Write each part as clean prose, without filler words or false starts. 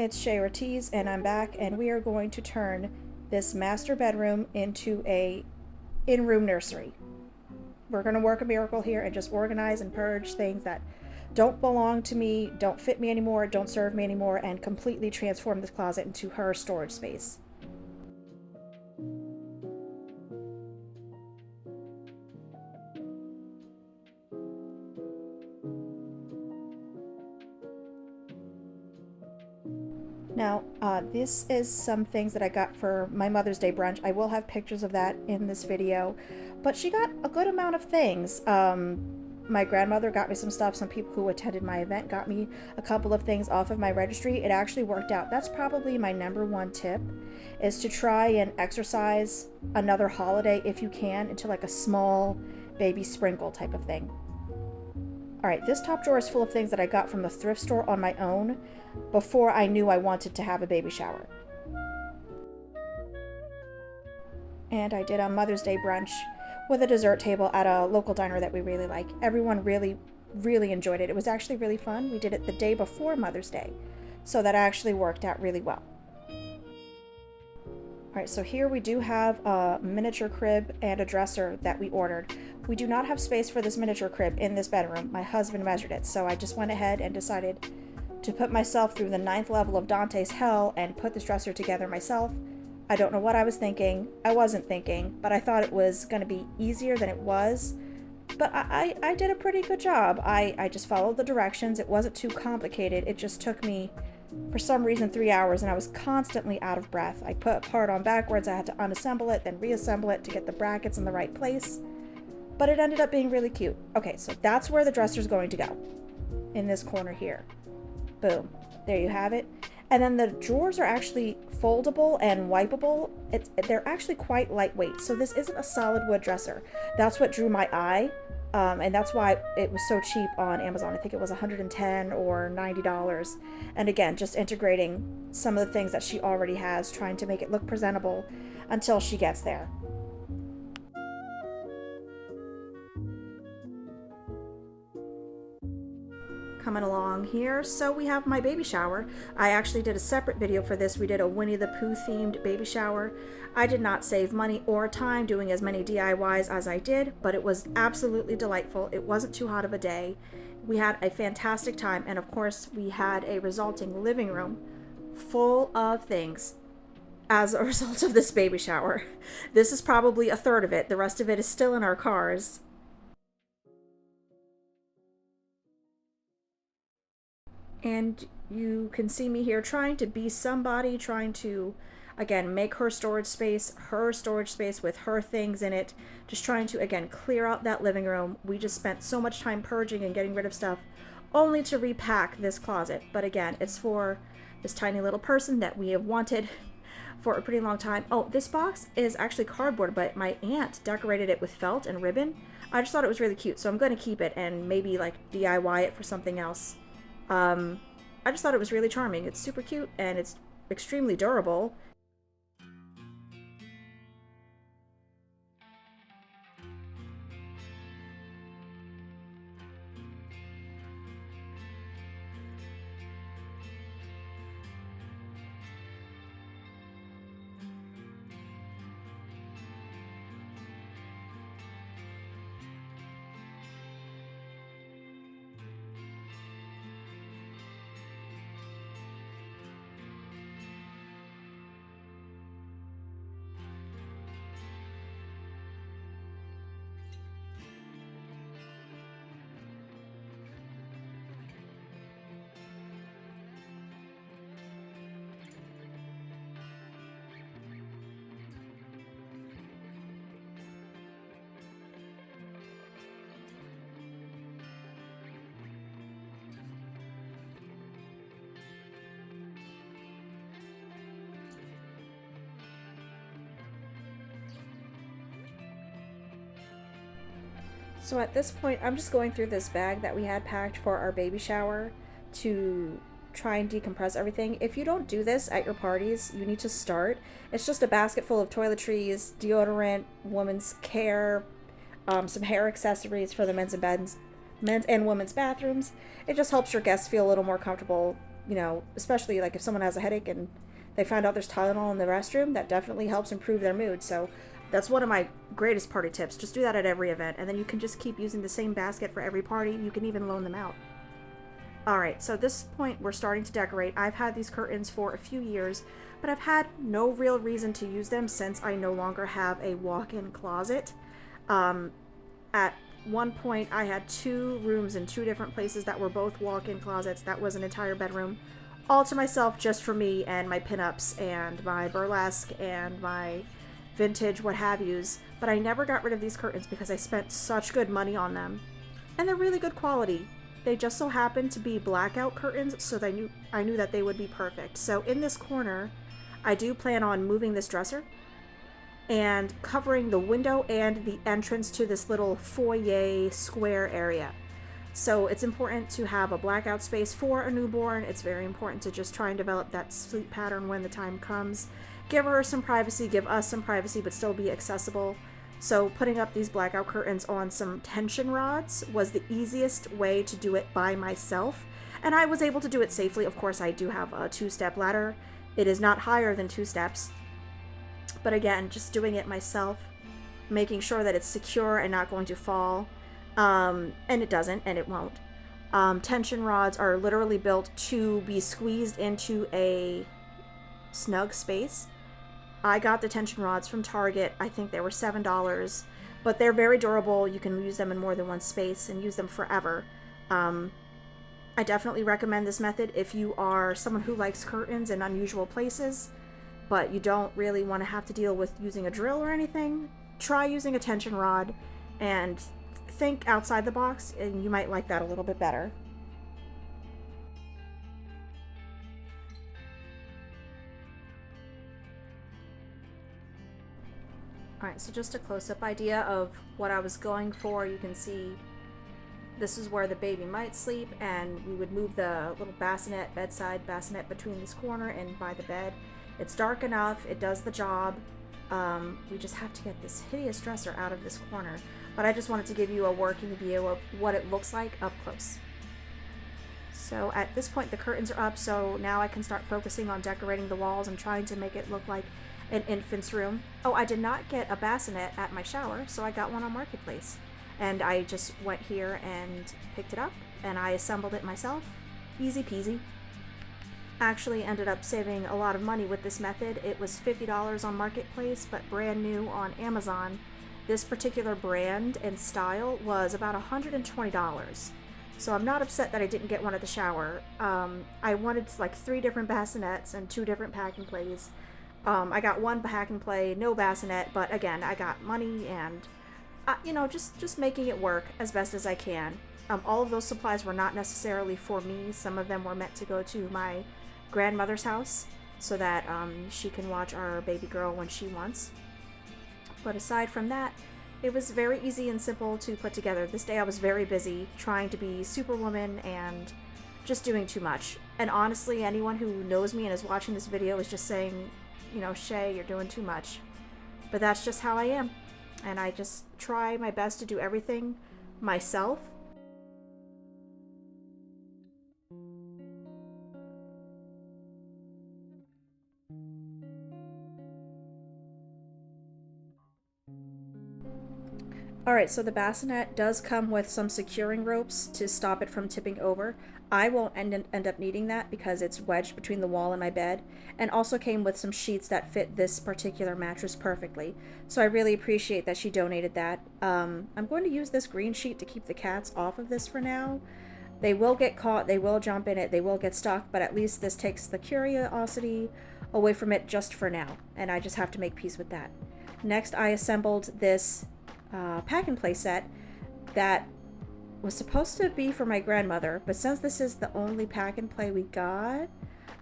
It's Shay Ortiz and I'm back, and we are going to turn this master bedroom into a in-room nursery. We're going to work a miracle here and just organize and purge things that don't belong to me, don't fit me anymore, don't serve me anymore, and completely transform this closet into her storage space. Now, this is some things that I got for my Mother's Day brunch. I will have pictures of that in this video, but she got a good amount of things. My grandmother got me some stuff. Some people who attended my event got me a couple of things off of my registry. It actually worked out. That's probably my #1 tip, is to try and exercise another holiday if you can into like a small baby sprinkle type of thing. All right, this top drawer is full of things that I got from the thrift store on my own before I knew I wanted to have a baby shower. And I did a Mother's Day brunch with a dessert table at a local diner that we really like. Everyone really enjoyed it. It was actually really fun. We did it the day before Mother's Day, so that actually worked out really well. All right, so here we do have a miniature crib and a dresser that we ordered. We do not have space for this miniature crib in this bedroom. My husband measured it, so I just went ahead and decided to put myself through the 9th level of Dante's hell and put this dresser together myself. I don't know what I was thinking. I wasn't thinking, but I thought it was going to be easier than it was. But I did a pretty good job. I just followed the directions. It wasn't too complicated. It just took me, for some reason, 3 hours, and I was constantly out of breath. I put a part on backwards. I had to unassemble it, then reassemble it to get the brackets in the right place. But it ended up being really cute. Okay, so that's where the dresser's going to go, in this corner here. Boom. There you have it. And then the drawers are actually foldable and wipeable. They're actually quite lightweight. So this isn't a solid wood dresser. That's what drew my eye. And that's why it was so cheap on Amazon. I think it was $110 or $90. And again, just integrating some of the things that she already has, trying to make it look presentable until she gets there. Coming along here, so we have my baby shower. I actually did a separate video for this. We did a Winnie the Pooh themed baby shower. I did not save money or time doing as many DIYs as I did, but it was absolutely delightful. It wasn't too hot of a day. We had a fantastic time, and of course we had a resulting living room full of things as a result of this baby shower. This is probably a third of it. The rest of it is still in our cars. And you can see me here trying to be somebody, trying to, again, make her storage space with her things in it. Just trying to, again, clear out that living room. We just spent so much time purging and getting rid of stuff, only to repack this closet. But again, it's for this tiny little person that we have wanted for a pretty long time. Oh, this box is actually cardboard, but my aunt decorated it with felt and ribbon. I just thought it was really cute, so I'm going to keep it and maybe like DIY it for something else. I just thought it was really charming. It's super cute and it's extremely durable. So at this point, I'm just going through this bag that we had packed for our baby shower to try and decompress everything. If you don't do this at your parties, you need to start. It's just a basket full of toiletries, deodorant, women's care, some hair accessories for the men's and women's bathrooms. It just helps your guests feel a little more comfortable, you know, especially like if someone has a headache and they find out there's Tylenol in the restroom, that definitely helps improve their mood. So that's one of my greatest party tips. Just do that at every event, and then you can just keep using the same basket for every party. You can even loan them out. Alright, so at this point we're starting to decorate. I've had these curtains for a few years, but I've had no real reason to use them since I no longer have a walk-in closet. At one point I had 2 rooms in 2 different places that were both walk-in closets. That was an entire bedroom all to myself, just for me and my pinups and my burlesque and my vintage what have yous. But I never got rid of these curtains because I spent such good money on them, and they're really good quality. They just so happened to be blackout curtains, so I knew that they would be perfect. So in this corner, I do plan on moving this dresser and covering the window and the entrance to this little foyer square area. So it's important to have a blackout space for a newborn. It's very important to just try and develop that sleep pattern when the time comes. Give her some privacy, give us some privacy, but still be accessible. So putting up these blackout curtains on some tension rods was the easiest way to do it by myself. And I was able to do it safely. Of course, I do have a 2-step ladder. It is not higher than 2 steps. But again, just doing it myself, making sure that it's secure and not going to fall. And it doesn't, and it won't. Tension rods are literally built to be squeezed into a snug space. I got the tension rods from Target. I think they were $7, but they're very durable. You can use them in more than one space and use them forever. I definitely recommend this method if you are someone who likes curtains in unusual places, but you don't really want to have to deal with using a drill or anything. Try using a tension rod and think outside the box, and you might like that a little bit better. Alright, so just a close-up idea of what I was going for. You can see this is where the baby might sleep, and we would move the little bassinet, bedside bassinet, between this corner and by the bed. It's dark enough, it does the job. We just have to get this hideous dresser out of this corner. But I just wanted to give you a working view of what it looks like up close. So at this point the curtains are up, so now I can start focusing on decorating the walls and trying to make it look like an infant's room. Oh, I did not get a bassinet at my shower, so I got one on Marketplace. And I just went here and picked it up, and I assembled it myself. Easy peasy. Actually ended up saving a lot of money with this method. It was $50 on Marketplace, but brand new on Amazon. This particular brand and style was about $120. So I'm not upset that I didn't get one at the shower. I wanted like 3 different bassinets and 2 different pack and plays. I got one pack and play, no bassinet, but again, I got money and, you know, just making it work as best as I can. All of those supplies were not necessarily for me. Some of them were meant to go to my grandmother's house so that she can watch our baby girl when she wants. But aside from that, it was very easy and simple to put together. This day I was very busy trying to be Superwoman and just doing too much. And honestly, anyone who knows me and is watching this video is just saying, you know, Shay, you're doing too much. But that's just how I am. And I just try my best to do everything myself. Alright, so the bassinet does come with some securing ropes to stop it from tipping over. I won't end up needing that because it's wedged between the wall and my bed, and also came with some sheets that fit this particular mattress perfectly. So I really appreciate that she donated that. I'm going to use this green sheet to keep the cats off of this for now. They will get caught, they will jump in it, they will get stuck, but at least this takes the curiosity away from it just for now, and I just have to make peace with that. Next, I assembled this pack and play set that was supposed to be for my grandmother, but since this is the only pack and play we got,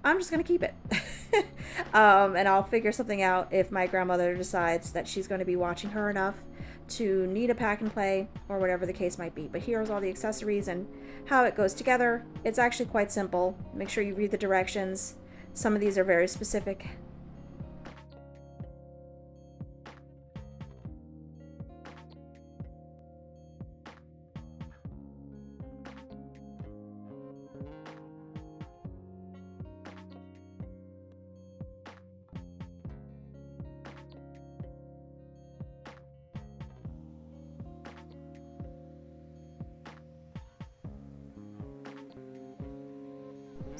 I'm just gonna keep it. And I'll figure something out if my grandmother decides that she's going to be watching her enough to need a pack and play, or whatever the case might be. But here's all the accessories and how it goes together. It's actually quite simple. Make sure you read the directions. Some of these are very specific.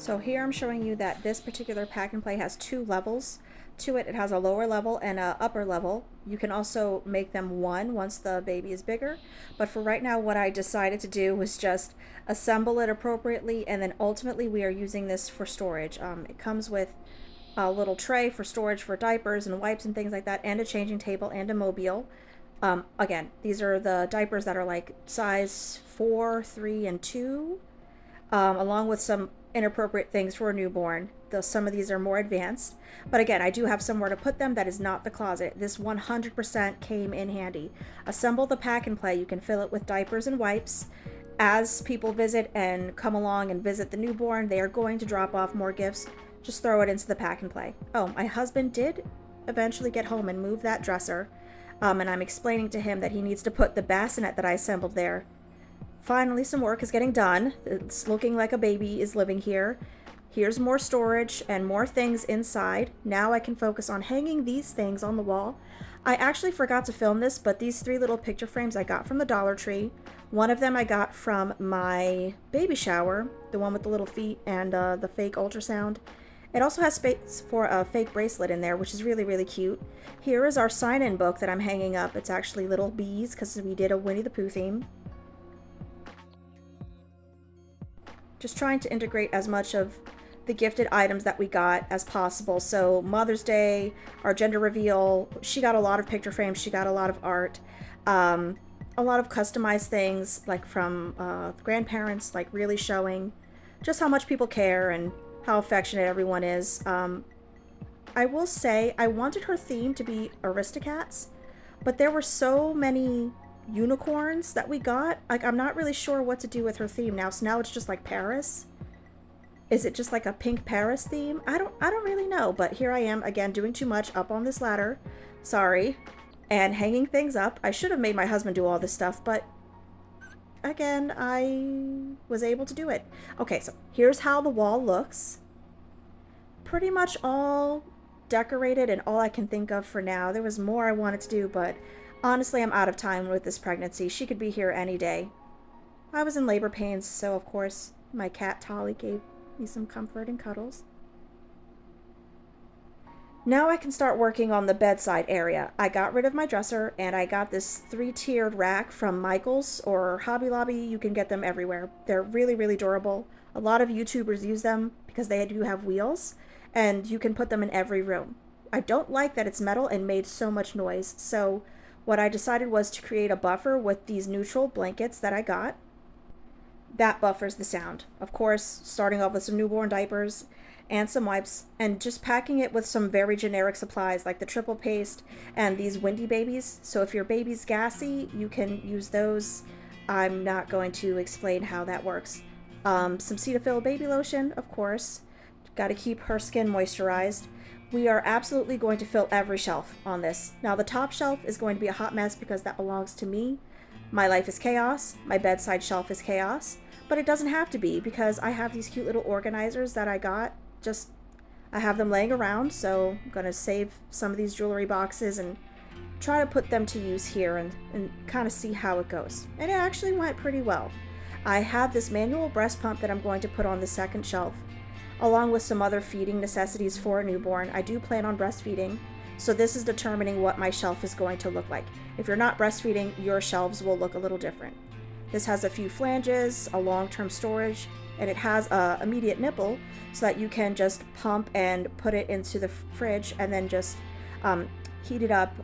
So here I'm showing you that this particular pack and play has 2 levels to it. It has a lower level and a upper level. You can also make them one once the baby is bigger. But for right now, what I decided to do was just assemble it appropriately, and then ultimately we are using this for storage. It comes with a little tray for storage for diapers and wipes and things like that, and a changing table and a mobile. Again, these are the diapers that are like size 4, 3, and 2, along with some inappropriate things for a newborn. Though some of these are more advanced. But again, I do have somewhere to put them that is not the closet. This 100% came in handy. Assemble the pack and play. You can fill it with diapers and wipes. As people visit and come along and visit the newborn, they are going to drop off more gifts. Just throw it into the pack and play. Oh, my husband did eventually get home and move that dresser. And I'm explaining to him that he needs to put the bassinet that I assembled there. Finally, some work is getting done. It's looking like a baby is living here. Here's more storage and more things inside. Now I can focus on hanging these things on the wall. I actually forgot to film this, but these 3 little picture frames I got from the Dollar Tree. One of them I got from my baby shower, the one with the little feet and the fake ultrasound. It also has space for a fake bracelet in there, which is really, really cute. Here is our sign-in book that I'm hanging up. It's actually little bees because we did a Winnie the Pooh theme. Just trying to integrate as much of the gifted items that we got as possible. So Mother's Day, our gender reveal, she got a lot of picture frames, she got a lot of art, a lot of customized things like from grandparents, like really showing just how much people care and how affectionate everyone is. I will say I wanted her theme to be Aristocats, but there were so many unicorns that we got. Like, I'm not really sure what to do with her theme now. So now it's just like Paris. Is it just like a pink Paris theme? I don't really know, but here I am again doing too much up on this ladder. Sorry. And hanging things up. I should have made my husband do all this stuff, but again, I was able to do it. Okay, so here's how the wall looks. Pretty much all decorated and all I can think of for now. There was more I wanted to do, but honestly, I'm out of time with this pregnancy. She could be here any day. I was in labor pains, so of course, my cat Tolly gave me some comfort and cuddles. Now I can start working on the bedside area. I got rid of my dresser and I got this 3-tiered rack from Michael's or Hobby Lobby. You can get them everywhere. They're really, really durable. A lot of YouTubers use them because they do have wheels and you can put them in every room. I don't like that it's metal and made so much noise. So what I decided was to create a buffer with these neutral blankets that I got. That buffers the sound. Of course, starting off with some newborn diapers and some wipes, and just packing it with some very generic supplies like the triple paste and these windy babies. So if your baby's gassy, you can use those. I'm not going to explain how that works. Some Cetaphil baby lotion, of course. Got to keep her skin moisturized. We are absolutely going to fill every shelf on this. Now the top shelf is going to be a hot mess because that belongs to me. My life is chaos. My bedside shelf is chaos. But it doesn't have to be because I have these cute little organizers that I got. I have them laying around, so I'm going to save some of these jewelry boxes and try to put them to use here and kind of see how it goes. And it actually went pretty well. I have this manual breast pump that I'm going to put on the second shelf, along with some other feeding necessities for a newborn. I do plan on breastfeeding, so this is determining what my shelf is going to look like. If you're not breastfeeding, your shelves will look a little different. This has a few flanges, a long-term storage, and it has a immediate nipple so that you can just pump and put it into the fridge and then just heat it up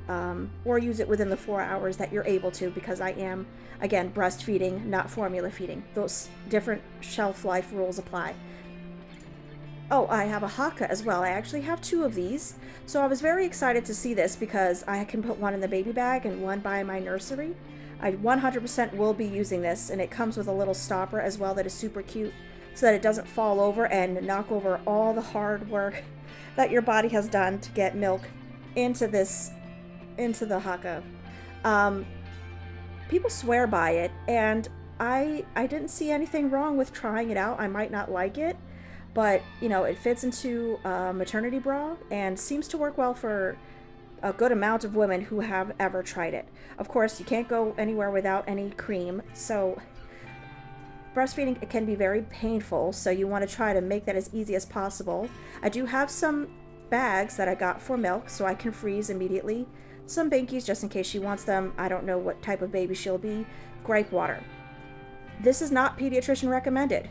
or use it within the 4 hours that you're able to, because I am, again, breastfeeding, not formula feeding. Those different shelf life rules apply. Oh, I have a haka as well. I actually have 2 of these. So I was very excited to see this because I can put one in the baby bag and one by my nursery. I 100% will be using this, and it comes with a little stopper as well that is super cute so that it doesn't fall over and knock over all the hard work that your body has done to get milk into the haka. People swear by it, and I didn't see anything wrong with trying it out. I might not like it, but you know, it fits into a maternity bra and seems to work well for a good amount of women who have ever tried it. Of course, you can't go anywhere without any cream, so breastfeeding, it can be very painful, so you want to try to make that as easy as possible. I do have some bags that I got for milk, so I can freeze immediately. Some binkies just in case she wants them. I don't know what type of baby she'll be. Gripe water. This is not pediatrician recommended,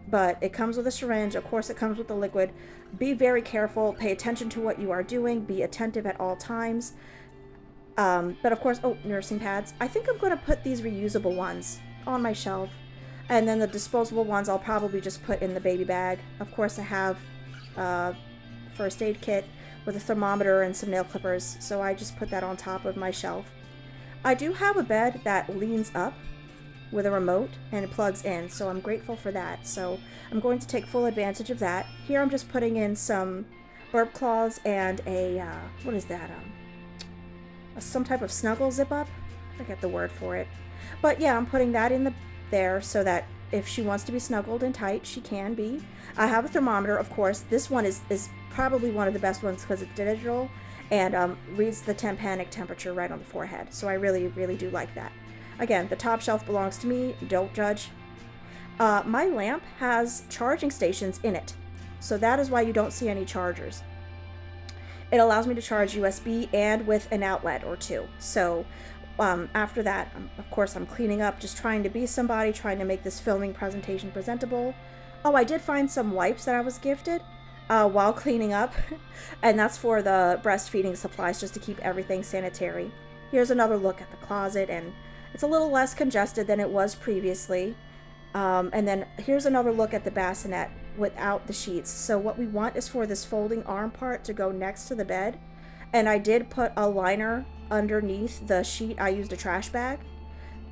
but it comes with a syringe. Of course, it comes with the liquid. Be very careful. Pay attention to what you are doing. Be attentive at all times. But of course, oh, nursing pads. I think I'm going to put these reusable ones on my shelf. And then the disposable ones I'll probably just put in the baby bag. Of course, I have a first aid kit with a thermometer and some nail clippers. So I just put that on top of my shelf. I do have a bed that leans up with a remote and it plugs in, so I'm grateful for that. So I'm going to take full advantage of that. Here I'm just putting in some burp cloths and a what is that, some type of snuggle zip up. I forget the word for it, but yeah, I'm putting that in there so that if she wants to be snuggled and tight, she can be. I have a thermometer, of course. This one is probably one of the best ones because it's digital and reads the tympanic temperature right on the forehead, so I really do like that. Again, the top shelf belongs to me, don't judge. My lamp has charging stations in it, so that is why you don't see any chargers. It allows me to charge USB and with an outlet or two. So after that, of course, I'm cleaning up, just trying to be somebody, trying to make this filming presentation presentable. Oh, I did find some wipes that I was gifted while cleaning up, and that's for the breastfeeding supplies, just to keep everything sanitary. Here's another look at the closet, and it's a little less congested than it was previously. And then here's another look at the bassinet without the sheets. So what we want is for this folding arm part to go next to the bed. And I did put a liner underneath the sheet. I used a trash bag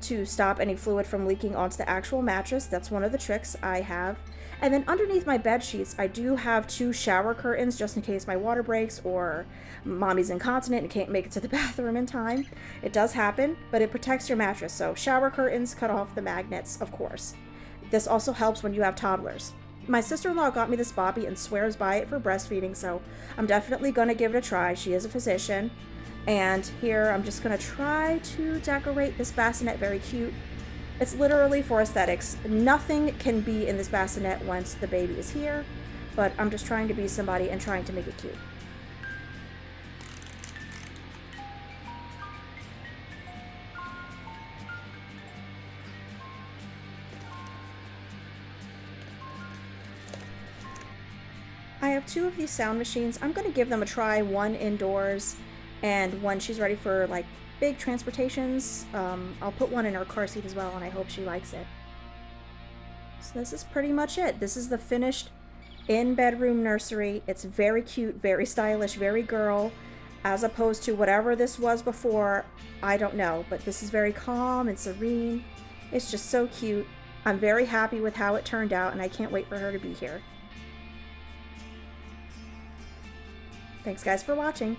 to stop any fluid from leaking onto the actual mattress. That's one of the tricks I have. And then underneath my bed sheets, I do have 2 shower curtains just in case my water breaks or mommy's incontinent and can't make it to the bathroom in time. It does happen, but it protects your mattress. So shower curtains, cut off the magnets, of course. This also helps when you have toddlers. My sister-in-law got me this Bobby and swears by it for breastfeeding, so I'm definitely going to give it a try. She is a physician. And here I'm just going to try to decorate this bassinet very cute. It's literally for aesthetics. Nothing can be in this bassinet once the baby is here, but I'm just trying to be somebody and trying to make it cute. I have 2 of these sound machines. I'm going to give them a try, one indoors and one she's ready for like big transportations. I'll put one in her car seat as well, and I hope she likes it. So this is pretty much it. This is the finished in-bedroom nursery. It's very cute, very stylish, very girl, as opposed to whatever this was before. I don't know, but this is very calm and serene. It's just so cute. I'm very happy with how it turned out, and I can't wait for her to be here. Thanks guys for watching.